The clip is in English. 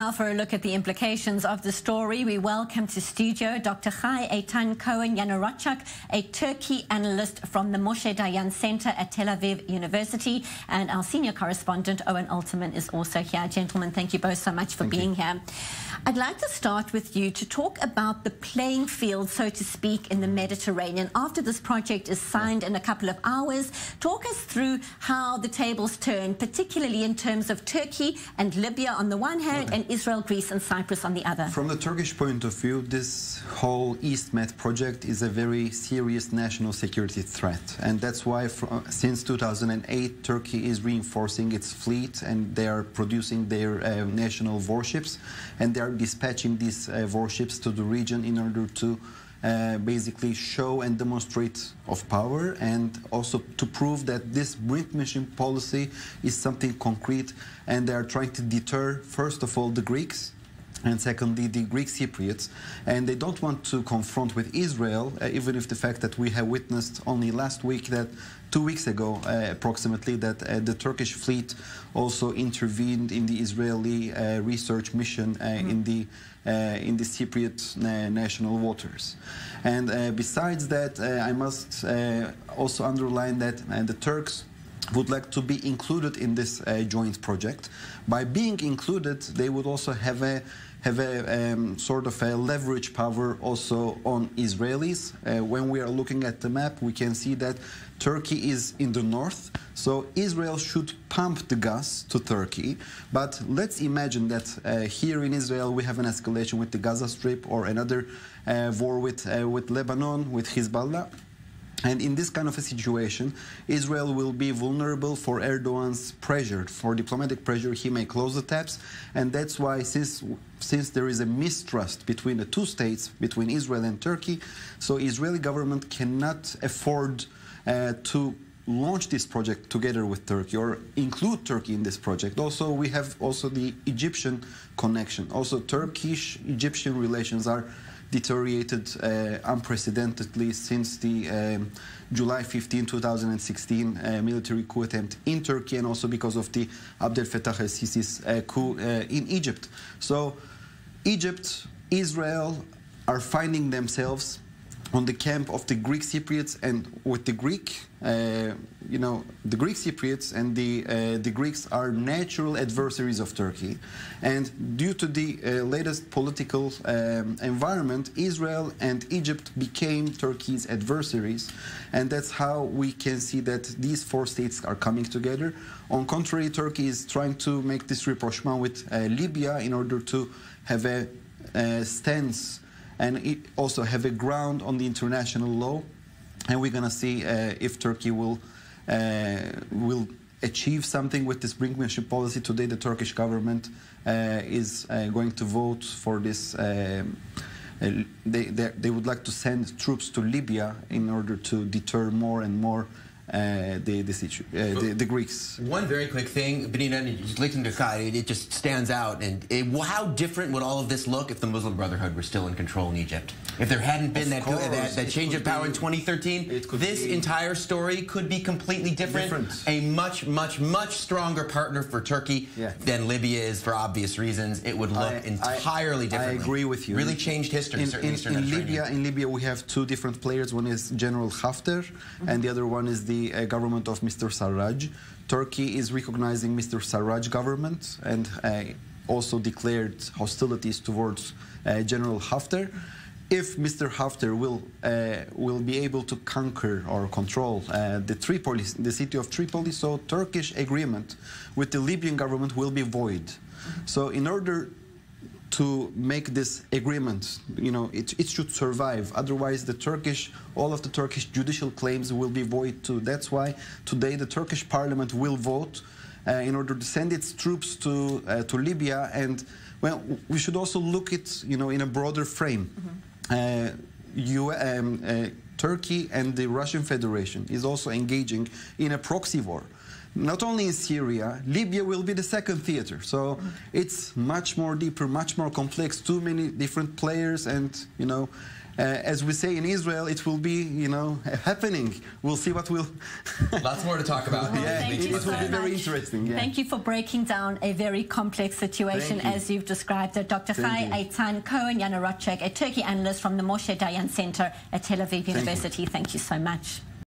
Now for a look at the implications of the story, we welcome to studio Dr. Eytan Cohen Yanarocak, a Turkey analyst from the Moshe Dayan Center at Tel Aviv University, and our senior correspondent Owen Alterman is also here. Gentlemen, thank you both so much for being here. I'd like to start with you to talk about the playing field, so to speak, in the Mediterranean. After this project is signed in a couple of hours, talk us through how the tables turn, particularly in terms of Turkey and Libya on the one hand, and Israel, Greece and Cyprus on the other. From the Turkish point of view, this whole EastMed project is a very serious national security threat. And that's why since 2008, Turkey is reinforcing its fleet, and they are producing their national warships. And they are dispatching these warships to the region in order to basically show and demonstrate of power, and also to prove that this brinkmanship policy is something concrete, and they are trying to deter, first of all, the Greeks, and secondly, the Greek Cypriots. And they don't want to confront with Israel, even if the fact that we have witnessed only last week, that 2 weeks ago, approximately, that the Turkish fleet also intervened in the Israeli research mission in the Cypriot national waters. And besides that, I must also underline that the Turks would like to be included in this joint project. By being included, they would also have a sort of a leverage power also on Israelis. When we are looking at the map, we can see that Turkey is in the north, so Israel should pump the gas to Turkey. But let's imagine that here in Israel we have an escalation with the Gaza Strip, or another war with Lebanon, with Hezbollah. And in this kind of a situation, Israel will be vulnerable for Erdogan's pressure, for diplomatic pressure. He may close the taps, and that's why, since there is a mistrust between the two states, between Israel and Turkey, so Israeli government cannot afford to launch this project together with Turkey, or include Turkey in this project. Also, we have also the Egyptian connection. Also, Turkish-Egyptian relations are deteriorated unprecedentedly since the July 15, 2016 military coup attempt in Turkey, and also because of the Abdel Fattah el-Sisi's coup in Egypt. So Egypt, Israel are finding themselves on the camp of the Greek Cypriots, and with the Greek, the Greek Cypriots and the Greeks are natural adversaries of Turkey. And due to the latest political environment, Israel and Egypt became Turkey's adversaries. And that's how we can see that these four states are coming together. On contrary, Turkey is trying to make this rapprochement with Libya in order to have a stance and also have a ground on the international law. And we're going to see if Turkey will achieve something with this brinkmanship policy. Today, the Turkish government is going to vote for this. They would like to send troops to Libya in order to deter more and more the Greeks. One very quick thing, it just stands out. And how different would all of this look if the Muslim Brotherhood were still in control in Egypt? If there hadn't been that change of power in 2013, this entire story could be completely different. A much, much, much stronger partner for Turkey than Libya is, for obvious reasons. It would look entirely differently. I agree with you. Really changed history, certainly in Libya, we have two different players. One is General Haftar, and the other one is the government of Mr. Sarraj. Turkey is recognizing Mr. Sarraj government and also declared hostilities towards General Haftar. If Mr. Haftar will be able to conquer or control the city of Tripoli, so Turkish agreement with the Libyan government will be void. So in order to make this agreement, it should survive. Otherwise, all of the Turkish judicial claims will be void too. That's why today the Turkish parliament will vote in order to send its troops to Libya. And well, we should also look at in a broader frame. Turkey and the Russian Federation is also engaging in a proxy war. Not only in Syria, Libya will be the second theater. So it's much more deeper, much more complex, too many different players, and as we say in Israel, it will be, happening. We'll see what will. Lots more to talk about. It will be very interesting. Yeah. Thank you for breaking down a very complex situation as you've described it. Dr. Eytan Cohen Yanarocak, a Turkey analyst from the Moshe Dayan Center at Tel Aviv University. Thank you so much.